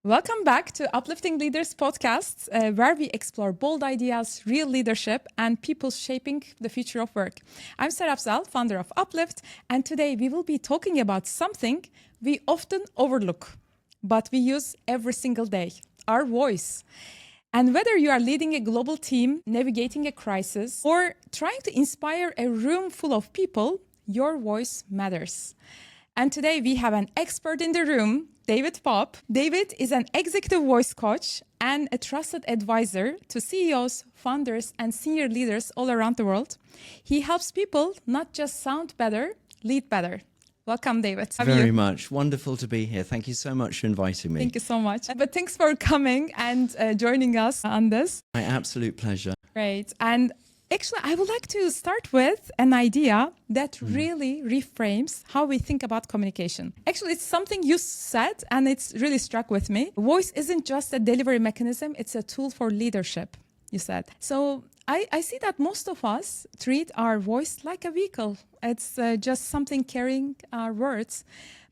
Welcome back to Uplifting Leaders podcast, where we explore bold ideas, real leadership, and people shaping the future of work. I'm Sarah Afzal, founder of Uplift, and today we will be talking about something we often overlook, but we use every single day, our voice. And whether you are leading a global team, navigating a crisis, or trying to inspire a room full of people, your voice matters. And today we have an expert in the room, David Pop. David is an executive voice coach and a trusted advisor to CEOs, founders, and senior leaders all around the world. He helps people not just sound better, lead better. Welcome, David. Very much. Wonderful to be here. Thank you so much for inviting me. Thank you so much. But thanks for coming and joining us on this. My absolute pleasure. Great. And actually, I would like to start with an idea that really reframes how we think about communication. Actually, it's something you said, and it's really struck with me. Voice isn't just a delivery mechanism, it's a tool for leadership, you said. So I see that most of us treat our voice like a vehicle. It's just something carrying our words.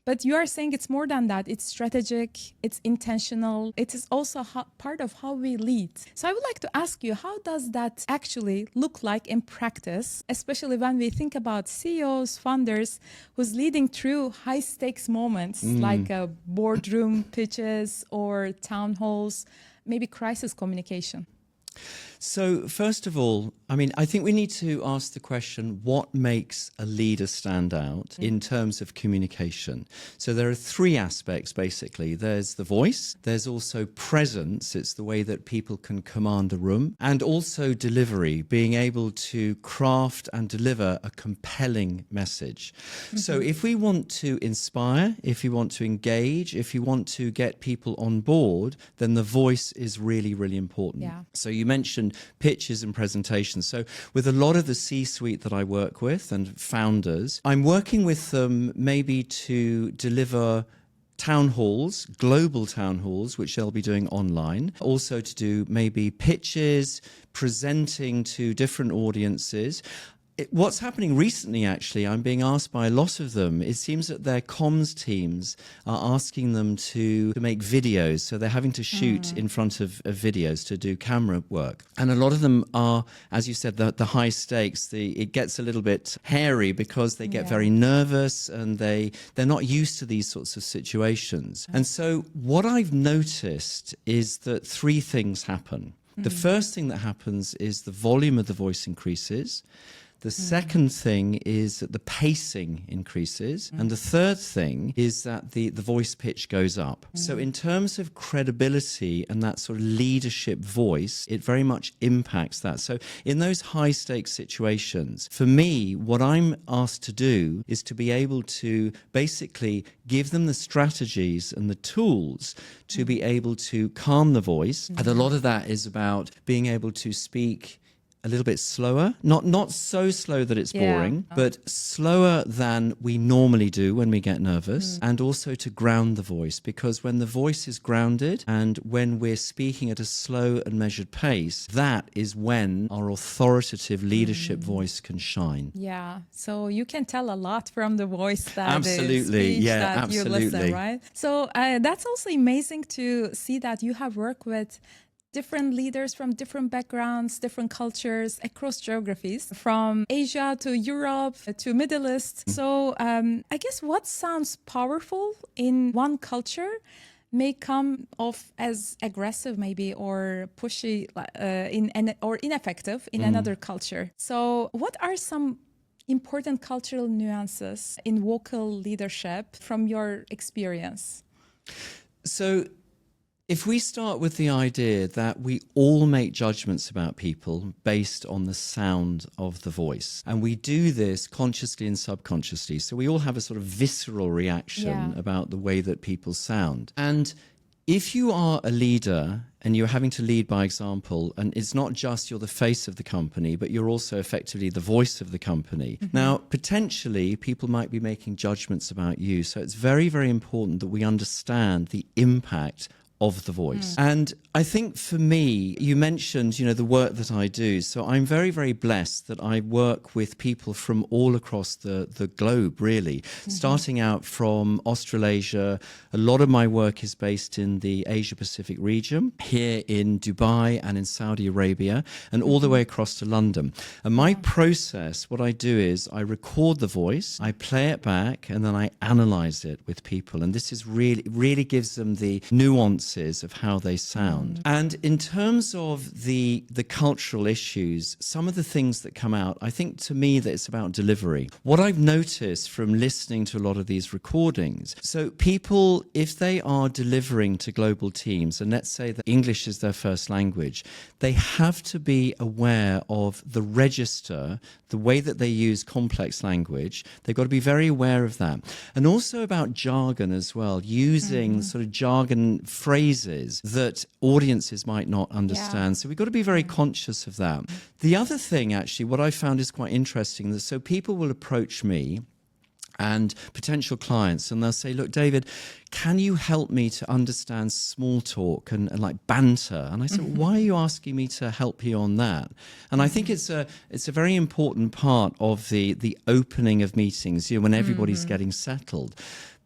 But you are saying it's more than that. It's strategic, it's intentional. It is also part of how we lead. So I would like to ask you, how does that actually look like in practice, especially when we think about CEOs, founders, who's leading through high stakes moments like boardroom pitches or town halls, maybe crisis communication? So first of all, I think we need to ask the question, what makes a leader stand out in terms of communication? So there are three aspects, basically. There's the voice, there's also presence, it's the way that people can command a room, and also delivery, being able to craft and deliver a compelling message. So if we want to inspire, if we want to engage, if you want to get people on board, then the voice is really, really important. Yeah. So you mentioned pitches and presentations. So with a lot of the C-suite that I work with and founders, I'm working with them maybe to deliver town halls, global town halls, which they'll be doing online. Also to do maybe pitches, presenting to different audiences. What's happening recently, actually, I'm being asked by a lot of them, it seems that their comms teams are asking them to make videos. So they're having to shoot in front of videos to do camera work. And a lot of them are, as you said, the high stakes. It gets a little bit hairy because they get very nervous and they're not used to these sorts of situations. And so what I've noticed is that three things happen. The first thing that happens is the volume of the voice increases. The second thing is that the pacing increases. And the third thing is that the voice pitch goes up. So in terms of credibility and that sort of leadership voice, it very much impacts that. So in those high stakes situations, for me, what I'm asked to do is to be able to basically give them the strategies and the tools to be able to calm the voice. And a lot of that is about being able to speak a little bit slower, not so slow that it's boring, but slower than we normally do when we get nervous, and also to ground the voice, because when the voice is grounded and when we're speaking at a slow and measured pace, that is when our authoritative leadership voice can shine. Yeah, so you can tell a lot from the voice that absolutely, speech yeah, that absolutely. You listen, right? So that's also amazing to see that you have worked with different leaders from different backgrounds, different cultures, across geographies, from Asia to Europe to Middle East. So I guess what sounds powerful in one culture may come off as aggressive maybe or pushy or ineffective in another culture. So what are some important cultural nuances in vocal leadership from your experience? So if we start with the idea that we all make judgments about people based on the sound of the voice, and we do this consciously and subconsciously, so we all have a sort of visceral reaction about the way that people sound. And if you are a leader and you're having to lead by example, and it's not just you're the face of the company, but you're also effectively the voice of the company. Now, potentially, people might be making judgments about you. So it's very, very important that we understand the impact of the voice. And I think for me, you mentioned, the work that I do. So I'm very, very blessed that I work with people from all across the globe, really. Starting out from Australasia, a lot of my work is based in the Asia-Pacific region, here in Dubai and in Saudi Arabia, and all the way across to London. And my process, what I do is I record the voice, I play it back, and then I analyze it with people. And this is really gives them the nuances of how they sound. And in terms of the cultural issues, some of the things that come out, I think to me that it's about delivery. What I've noticed from listening to a lot of these recordings, so people, if they are delivering to global teams, and let's say that English is their first language, they have to be aware of the register, the way that they use complex language. They've got to be very aware of that. And also about jargon as well, using sort of jargon phrases that audiences might not understand. So we've got to be very conscious of that. The other thing, actually, what I found is quite interesting, that so people will approach me and potential clients, and they'll say, look, David, can you help me to understand small talk and like banter? And I said, why are you asking me to help you on that? And I think it's a very important part of the opening of meetings, when everybody's getting settled.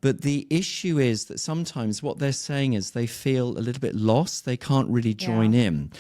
But the issue is that sometimes what they're saying is they feel a little bit lost. They can't really join in.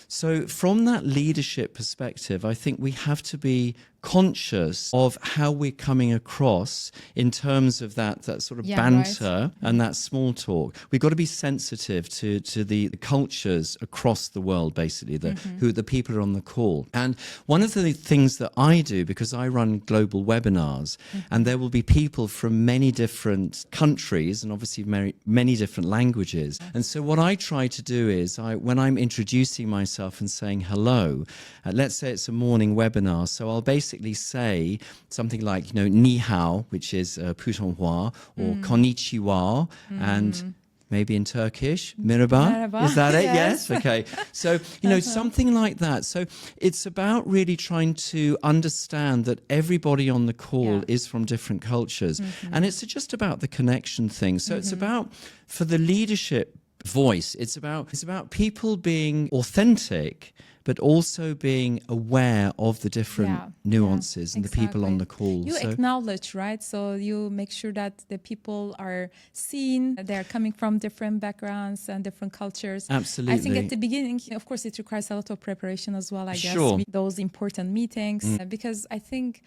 So from that leadership perspective, I think we have to be conscious of how we're coming across in terms of that sort of banter and that small talk. We've got to be sensitive to the cultures across the world, basically, who the people are on the call. And one of the things that I do, because I run global webinars, and there will be people from many different countries and obviously many different languages. And so what I try to do is, when I'm introducing myself and saying hello, let's say it's a morning webinar, so I'll basically say something like, ni hao, which is Putonghua, or konnichiwa, and maybe in Turkish, merhaba. Is that it? Yes. Okay. So, something like that. So it's about really trying to understand that everybody on the call is from different cultures. And it's just about the connection thing. So it's about, for the leadership voice, it's about people being authentic, but also being aware of the different nuances and the people on the call. You acknowledge, right? So you make sure that the people are seen, they're coming from different backgrounds and different cultures. Absolutely. I think at the beginning, of course, it requires a lot of preparation as well, I guess, those important meetings, because I think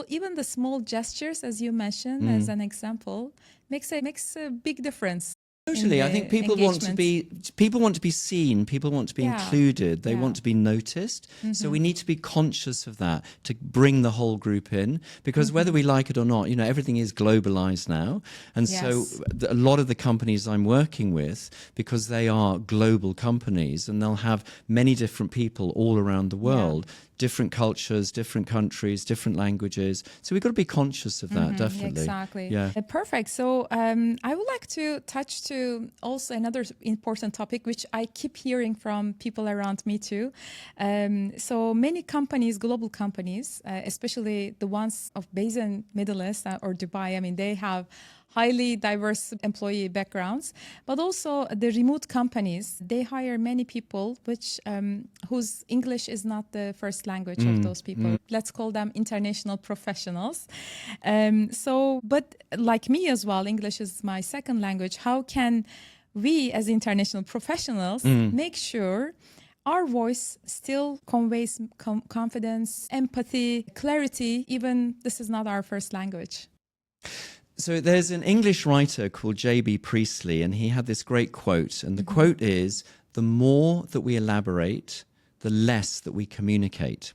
even the small gestures, as you mentioned, as an example, makes a big difference. Totally. I think people want to be seen, people want to be included, they want to be noticed. So we need to be conscious of that to bring the whole group in, because whether we like it or not, everything is globalized now. And so a lot of the companies I'm working with, because they are global companies and they'll have many different people all around the world, different cultures, different countries, different languages. So we've got to be conscious of that, definitely. Exactly. Yeah. Perfect. So I would like to touch to also another important topic, which I keep hearing from people around me too. So many companies, global companies, especially the ones based in Middle East or Dubai, they have highly diverse employee backgrounds, but also the remote companies, they hire many people whose English is not the first language of those people. Let's call them international professionals. But like me as well, English is my second language. How can we as international professionals make sure our voice still conveys confidence, empathy, clarity, even this is not our first language? So there's an English writer called J.B. Priestley, and he had this great quote. And the quote is, the more that we elaborate, the less that we communicate.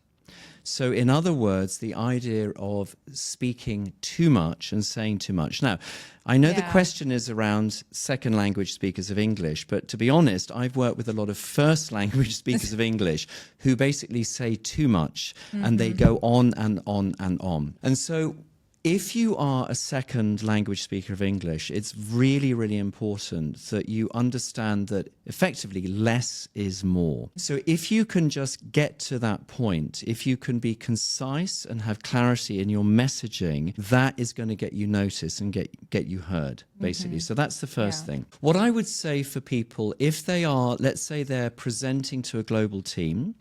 So in other words, the idea of speaking too much and saying too much. Now, I know the question is around second language speakers of English, but to be honest, I've worked with a lot of first language speakers of English who basically say too much and they go on and on and on. And so If you are a second language speaker of English, it's really, really important that you understand that effectively less is more. So if you can just get to that point, if you can be concise and have clarity in your messaging, that is going to get you noticed and get you heard, basically. So that's the first thing. What I would say for people, if they are, let's say they're presenting to a global team,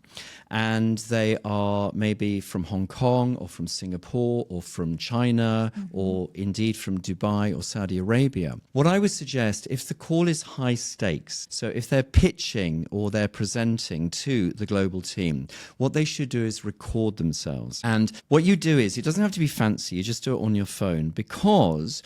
and they are maybe from Hong Kong or from Singapore or from China or indeed from Dubai or Saudi Arabia. What I would suggest, if the call is high stakes, so if they're pitching or they're presenting to the global team, what they should do is record themselves. And what you do is, it doesn't have to be fancy, you just do it on your phone, because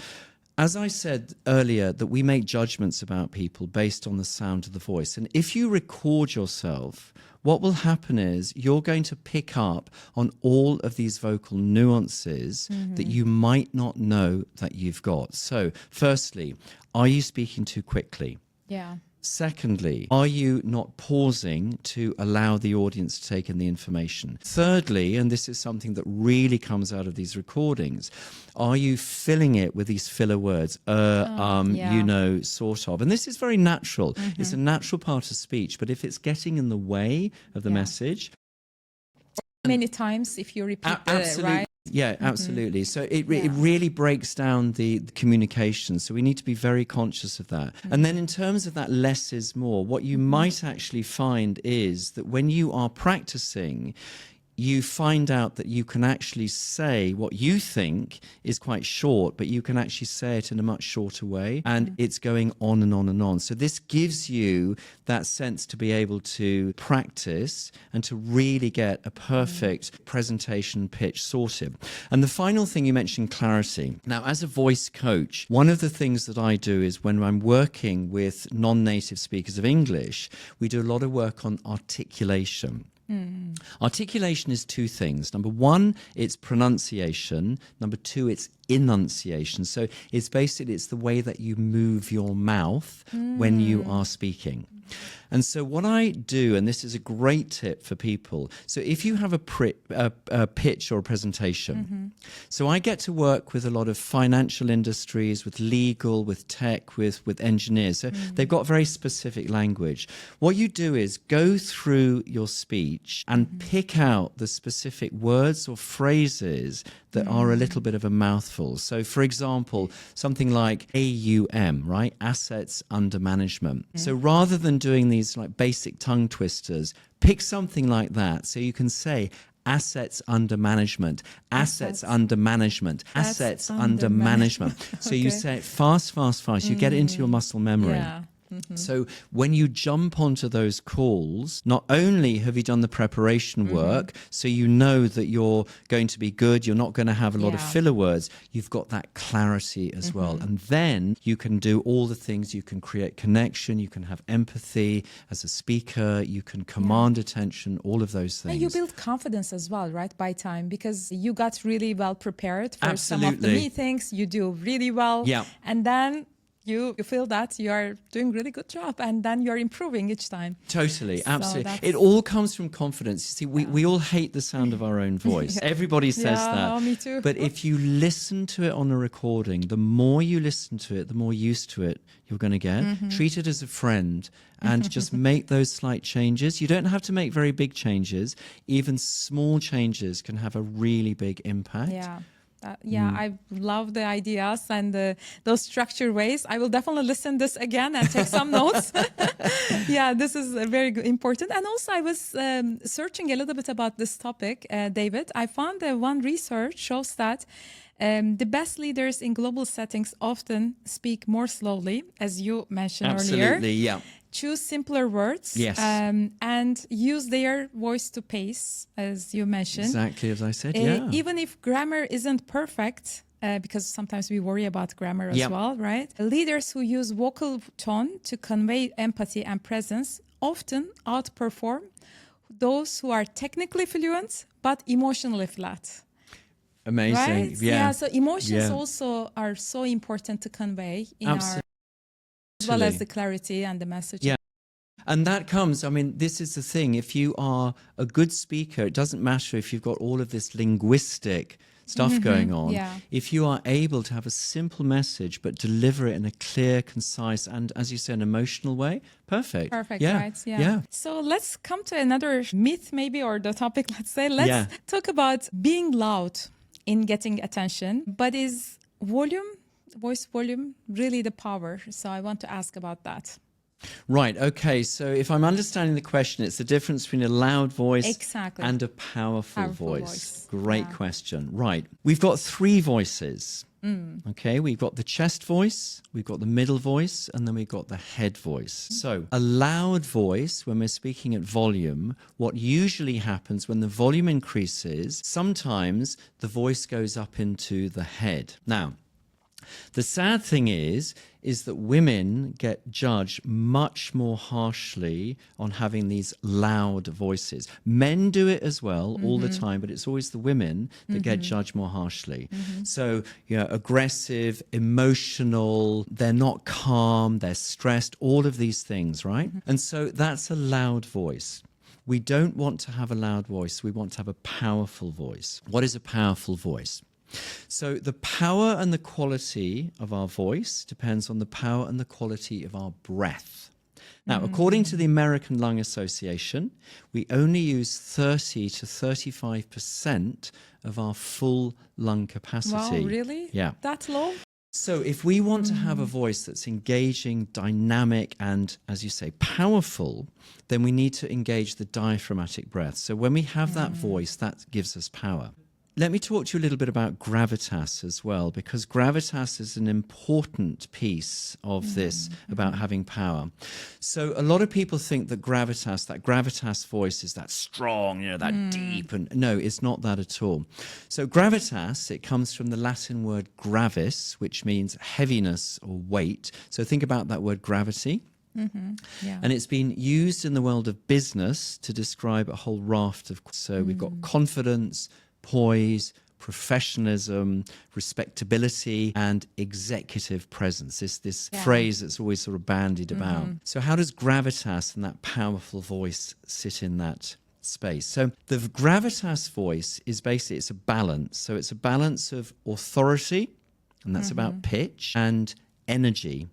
as I said earlier, that we make judgments about people based on the sound of the voice. And if you record yourself, what will happen is you're going to pick up on all of these vocal nuances that you might not know that you've got. So, firstly, are you speaking too quickly? Yeah. Secondly, are you not pausing to allow the audience to take in the information? Thirdly, and this is something that really comes out of these recordings, are you filling it with these filler words? You know, sort of. And this is very natural. It's a natural part of speech, but if it's getting in the way of the message... Many times if you repeat it, right? Yeah, absolutely. So it really breaks down the communication. So we need to be very conscious of that. And then in terms of that less is more, what you might actually find is that when you are practicing, you find out that you can actually say what you think is quite short, but you can actually say it in a much shorter way, and it's going on and on and on. So this gives you that sense to be able to practice and to really get a perfect presentation pitch sorted. And the final thing you mentioned, clarity. Now, as a voice coach, one of the things that I do is when I'm working with non-native speakers of English, we do a lot of work on articulation. Articulation is two things. Number one, it's pronunciation. Number two, it's enunciation. So it's basically, it's the way that you move your mouth when you are speaking. And so what I do, and this is a great tip for people, so if you have a pitch or a presentation, so I get to work with a lot of financial industries, with legal, with tech, with engineers. So they've got very specific language. What you do is go through your speech and pick out the specific words or phrases that are a little bit of a mouthful. So, for example, something like AUM, right? Assets under management. So rather than doing these like basic tongue twisters, pick something like that. So you can say assets under management, assets under management, assets under management. So you say it fast, fast, fast. You get it into your muscle memory. Yeah. So when you jump onto those calls, not only have you done the preparation work, so you know that you're going to be good, you're not going to have a lot of filler words, you've got that clarity as well. And then you can do all the things, you can create connection, you can have empathy as a speaker, you can command attention, all of those things. And you build confidence as well, right, by time, because you got really well prepared for some of the meetings, you do really well. Yeah. And then you feel that you are doing a really good job, and then you're improving each time. Totally, absolutely. It all comes from confidence. See, we all hate the sound of our own voice. Everybody says that. Me too. But if you listen to it on a recording, the more you listen to it, the more used to it you're going to get. Treat it as a friend and just make those slight changes. You don't have to make very big changes. Even small changes can have a really big impact. Yeah. I love the ideas and those structured ways. I will definitely listen this again and take some notes. Yeah, this is very important. And also I was searching a little bit about this topic, David. I found that one research shows that the best leaders in global settings often speak more slowly, as you mentioned earlier. Absolutely, yeah. Choose simpler words, and use their voice to pace, as you mentioned. Exactly as I said, Even if grammar isn't perfect, because sometimes we worry about grammar as well, right? Leaders who use vocal tone to convey empathy and presence often outperform those who are technically fluent but emotionally flat. Amazing, right? Yeah, so emotions also are so important to convey in our... as well as the clarity and the message. Yeah. And that comes, I mean, this is the thing. If you are a good speaker, it doesn't matter if you've got all of this linguistic stuff going on. Yeah. If you are able to have a simple message, but deliver it in a clear, concise, and as you say, an emotional way, perfect. Perfect, Yeah. right? Yeah. Yeah. So let's come to another myth, maybe, or the topic, let's say. Let's Yeah. talk about being loud in getting attention. But is voice volume, really the power? So I want to ask about that. Right. Okay. So if I'm understanding the question, it's the difference between a loud voice Exactly. and a powerful Powerful voice. voice. Great Yeah. question. Right. We've got three voices. Okay. We've got the chest voice, we've got the middle voice, and then we've got the head voice. So a loud voice, when we're speaking at volume, what usually happens when the volume increases, sometimes the voice goes up into the head. Now, the sad thing is that women get judged much more harshly on having these loud voices. Men do it as well all the time, but it's always the women that get judged more harshly. So, you know, aggressive, emotional, they're not calm, they're stressed, all of these things, right? And so that's a loud voice. We don't want to have a loud voice. We want to have a powerful voice. What is a powerful voice? So the power and the quality of our voice depends on the power and the quality of our breath. Now, according to the American Lung Association, we only use 30 to 35% of our full lung capacity. Wow, really? Yeah. That low? So if we want to have a voice that's engaging, dynamic, and, as you say, powerful, then we need to engage the diaphragmatic breath. So when we have that voice, that gives us power. Let me talk to you a little bit about gravitas as well, because gravitas is an important piece of this about having power. So a lot of people think that gravitas voice is that strong, you know, that deep, and no, it's not that at all. So gravitas, it comes from the Latin word gravis, which means heaviness or weight. So think about that word gravity. Yeah. And it's been used in the world of business to describe a whole raft of, so we've got confidence, poise, professionalism, respectability, and executive presence. This phrase that's always sort of bandied about. So how does gravitas and that powerful voice sit in that space? So the gravitas voice is basically, it's a balance. So it's a balance of authority, and that's about pitch, and energy.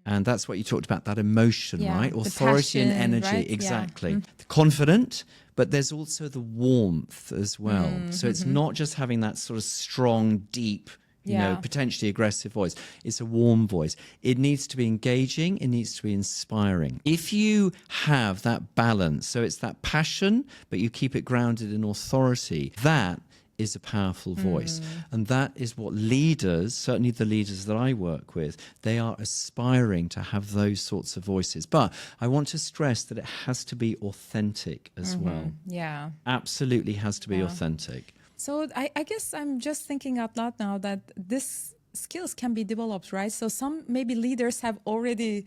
And that's what you talked about, that emotion, right? Authority and passion, energy, right? exactly. The confident, but there's also the warmth as well. So it's not just having that sort of strong, deep, you know, potentially aggressive voice. It's a warm voice. It needs to be engaging. It needs to be inspiring. If you have that balance, so it's that passion, but you keep it grounded in authority, that is a powerful voice. And that is what leaders, certainly the leaders that I work with, they are aspiring to have those sorts of voices. But I want to stress that it has to be authentic as well. Yeah. Absolutely has to be authentic. So I guess I'm just thinking out loud now that this skills can be developed, right? So some maybe leaders have already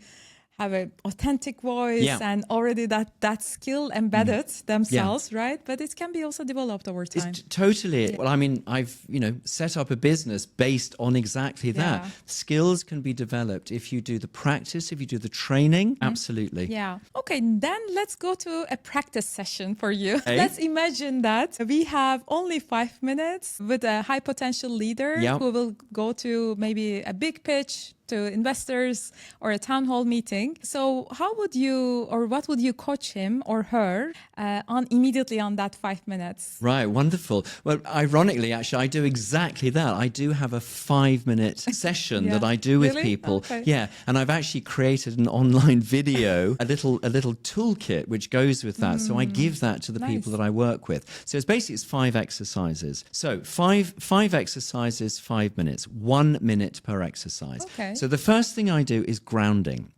have an authentic voice and already that skill embedded themselves, right? But it can be also developed over time. It's totally. Well, I mean, I've, you know, set up a business based on exactly that. Yeah. Skills can be developed if you do the practice, if you do the training. Absolutely. Yeah. Okay, then let's go to a practice session for you. Let's imagine that we have only 5 minutes with a high potential leader who will go to maybe a big pitch to investors or a town hall meeting. So how would you, or what would you coach him or her on immediately on that 5 minutes? Right, wonderful. Well, ironically, actually, I do exactly that. I do have a 5-minute session that I do with people. Okay. Yeah, and I've actually created an online video, a little toolkit which goes with that. So I give that to the people that I work with. So it's 5 exercises. So five exercises, 5 minutes, 1 minute per exercise. Okay. So the first thing I do is grounding.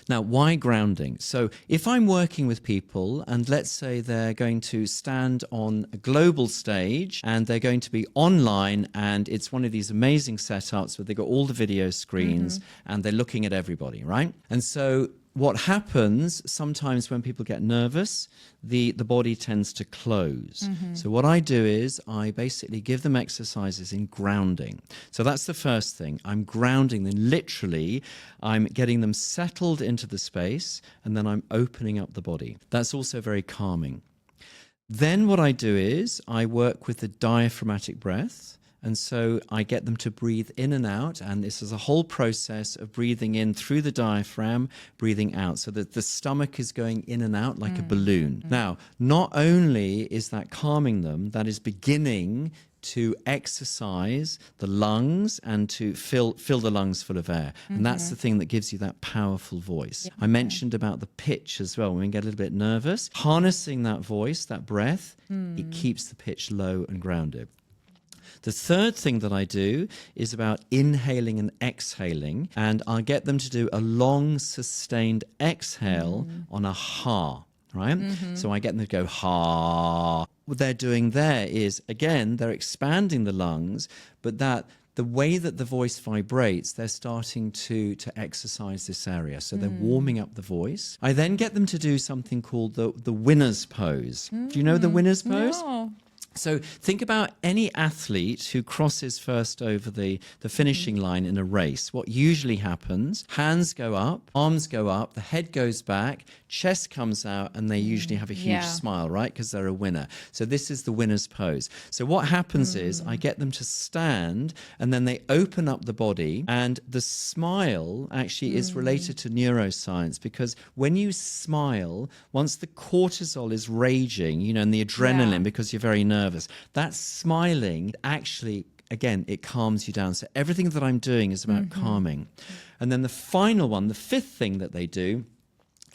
Now, why grounding? So if I'm working with people and let's say they're going to stand on a global stage and they're going to be online and it's one of these amazing setups where they've got all the video screens and they're looking at everybody, right? And so what happens sometimes when people get nervous, the body tends to close. So what I do is I basically give them exercises in grounding. So that's the first thing. I'm grounding them. Literally, I'm getting them settled into the space, and then I'm opening up the body. That's also very calming. Then what I do is I work with the diaphragmatic breath. And so I get them to breathe in and out. And this is a whole process of breathing in through the diaphragm, breathing out, so that the stomach is going in and out like a balloon. Now, not only is that calming them, that is beginning to exercise the lungs and to fill the lungs full of air. And that's the thing that gives you that powerful voice. I mentioned about the pitch as well. When we get a little bit nervous, harnessing that voice, that breath, it keeps the pitch low and grounded. The third thing that I do is about inhaling and exhaling, and I'll get them to do a long, sustained exhale on a ha, right? So I get them to go ha. What they're doing there is, again, they're expanding the lungs, but the way that the voice vibrates, they're starting to exercise this area. So they're warming up the voice. I then get them to do something called the winner's pose. Do you know the winner's pose? No. So think about any athlete who crosses first over the finishing line in a race. What usually happens, hands go up, arms go up, the head goes back, chest comes out, and they usually have a huge smile, right? Because they're a winner. So this is the winner's pose. So what happens is I get them to stand, and then they open up the body, and the smile actually is related to neuroscience, because when you smile, once the cortisol is raging, you know, and the adrenaline, because you're very nervous, that smiling actually, again, it calms you down. So everything that I'm doing is about calming. And then the final one, the fifth thing that they do,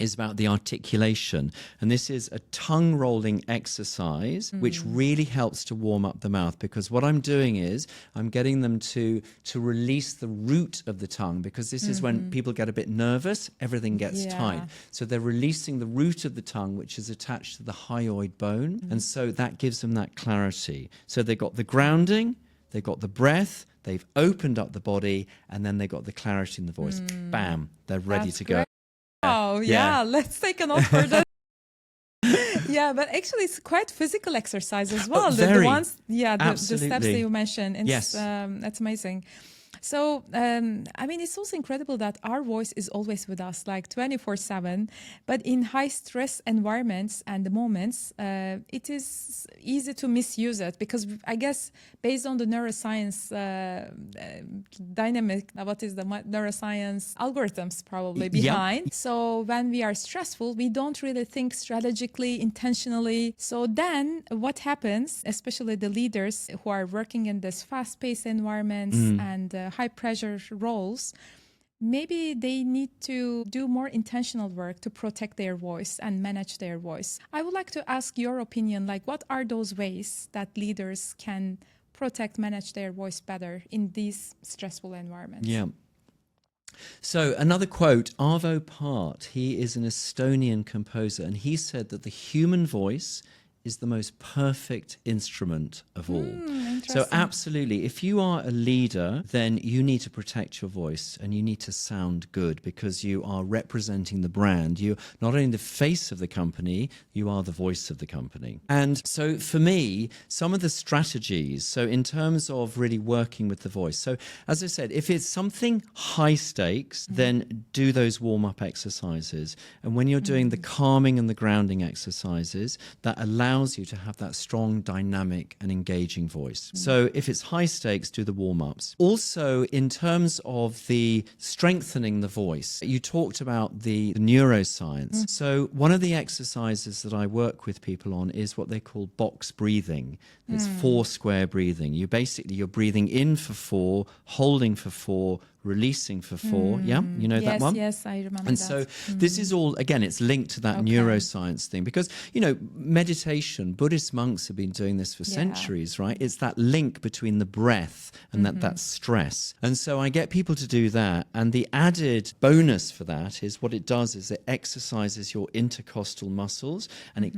is about the articulation. And this is a tongue rolling exercise, which really helps to warm up the mouth, because what I'm doing is I'm getting them to release the root of the tongue, because this is when people get a bit nervous, everything gets tight. So they're releasing the root of the tongue, which is attached to the hyoid bone. And so that gives them that clarity. So they've got the grounding, they've got the breath, they've opened up the body, and then they've got the clarity in the voice. Bam, they're ready to go. Oh, yeah. Let's take a note for that. Yeah, but actually it's quite physical exercise as well. The ones, the steps that you mentioned. It's, that's amazing. So, I mean, it's also incredible that our voice is always with us, like 24/7. But in high stress environments and the moments, it is easy to misuse it, because I guess based on the neuroscience dynamic, what is the neuroscience algorithms probably behind. So when we are stressful, we don't really think strategically, intentionally. So then what happens, especially the leaders who are working in this fast-paced environments and high pressure roles, maybe they need to do more intentional work to protect their voice and manage their voice. I would like to ask your opinion, like what are those ways that leaders can protect, manage their voice better in these stressful environments? Yeah. So another quote, Arvo Pärt, he is an Estonian composer, and he said that the human voice is the most perfect instrument of all. So absolutely, if you are a leader, then you need to protect your voice and you need to sound good, because you are representing the brand. You're not only the face of the company, you are the voice of the company. And so for me, some of the strategies, so in terms of really working with the voice, so as I said, if it's something high stakes, then do those warm-up exercises. And when you're doing the calming and the grounding exercises, that allows you to have that strong, dynamic and engaging voice. So if it's high stakes, do the warm-ups. Also, in terms of the strengthening the voice, you talked about the neuroscience. So one of the exercises that I work with people on is what they call box breathing. It's 4 square breathing. You're breathing in for 4, holding for 4, releasing for 4. Yeah, you know that one? Yes, I remember and that. so this is all, again, it's linked to that neuroscience thing, because, you know, meditation, Buddhist monks have been doing this for centuries, right? It's that link between the breath and that stress. And so I get people to do that. And the added bonus for that is what it does is it exercises your intercostal muscles and it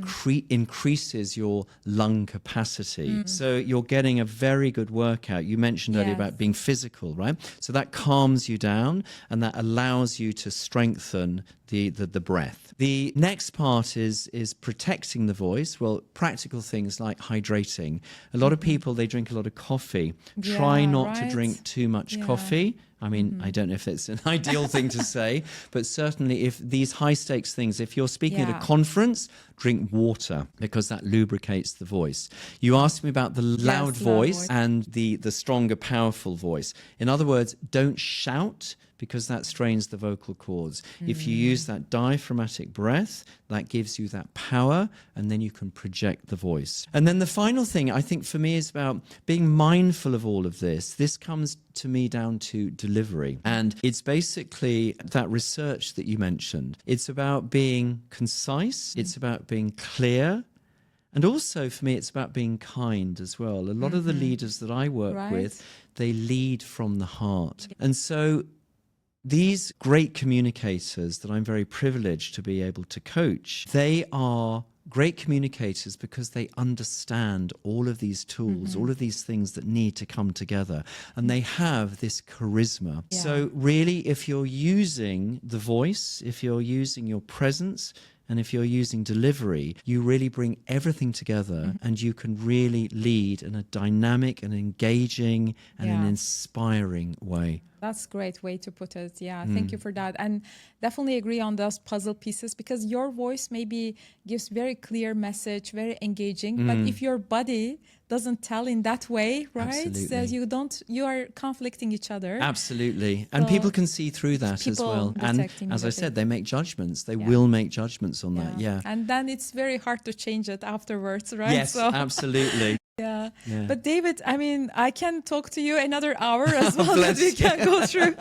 increases your lung capacity. So you're getting a very good workout. You mentioned earlier about being physical, right? So that calms you down and that allows you to strengthen the breath. The next part is protecting the voice. Well, practical things like hydrating. A lot of people, they drink a lot of coffee. Try not to drink too much coffee. I mean, I don't know if it's an ideal thing to say, but certainly if these high stakes things, if you're speaking at a conference, drink water because that lubricates the voice. You asked me about the loud voice and the stronger, powerful voice. In other words, don't shout because that strains the vocal cords. If you use that diaphragmatic breath, that gives you that power, and then you can project the voice. And then the final thing, I think, for me is about being mindful of all of this. This comes to me down to delivery. And it's basically that research that you mentioned. It's about being concise. It's about being clear. And also, for me, it's about being kind as well. A lot of the leaders that I work with, they lead from the heart. And so these great communicators that I'm very privileged to be able to coach, they are great communicators because they understand all of these tools, all of these things that need to come together. And they have this charisma. So really, if you're using the voice, if you're using your presence, and if you're using delivery, you really bring everything together and you can really lead in a dynamic and engaging and an inspiring way. That's a great way to put it. Yeah, thank you for that. And definitely agree on those puzzle pieces because your voice maybe gives very clear message, very engaging. But if your body doesn't tell in that way, right? So you are conflicting each other. Absolutely. And people can see through that as well. And as I said, they make judgments. They will make judgments on that. Yeah. And then it's very hard to change it afterwards, right? Yes, absolutely. Yeah. But David, I mean, I can talk to you another hour as well that we can go through.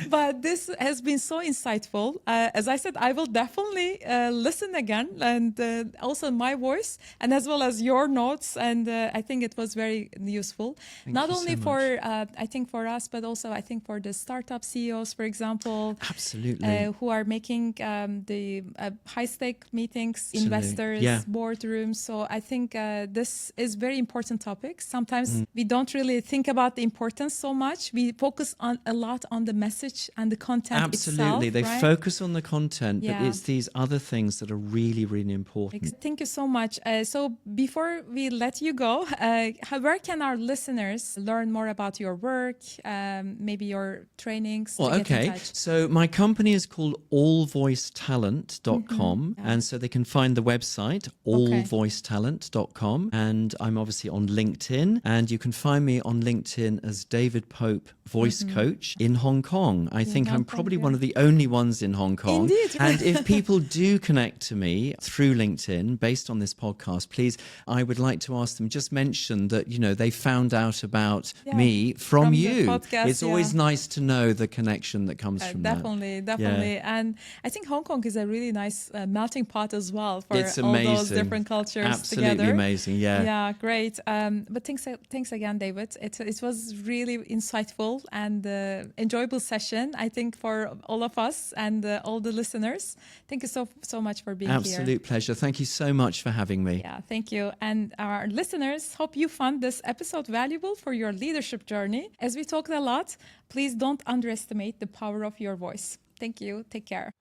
But this has been so insightful. As I said, I will definitely listen again and also my voice and as well as your notes. And I think it was very useful. Not only for, I think for us, but also I think for the startup CEOs, for example. Absolutely. Who are making the high stake meetings, investors, boardrooms. So I think this is very important topic. Sometimes we don't really think about the importance so much. We focus on a lot on the message and the content itself. Absolutely. They focus on the content, but it's these other things that are really, really important. Thank you so much. So before we let you go, where can our listeners learn more about your work, maybe your trainings? Well, okay. So my company is called allvoicetalent.com. And so they can find the website, allvoicetalent.com. And I'm obviously on LinkedIn, and you can find me on LinkedIn as David Pope, voice coach in Hong Kong. I think I'm probably one of the only ones in Hong Kong. Indeed. And if people do connect to me through LinkedIn based on this podcast, please, I would like to ask them, just mention that, you know, they found out about me from you. Podcast, it's always nice to know the connection that comes from definitely, that. Definitely. And I think Hong Kong is a really nice melting pot as well for it's all those different cultures Absolutely together. Amazing, Yeah, great. But thanks again, David. It was really insightful and enjoyable session, I think, for all of us and all the listeners. Thank you so much for being here. Absolute pleasure. Thank you so much for having me. Yeah, thank you. And our listeners, hope you found this episode valuable for your leadership journey. As we talked a lot, please don't underestimate the power of your voice. Thank you. Take care.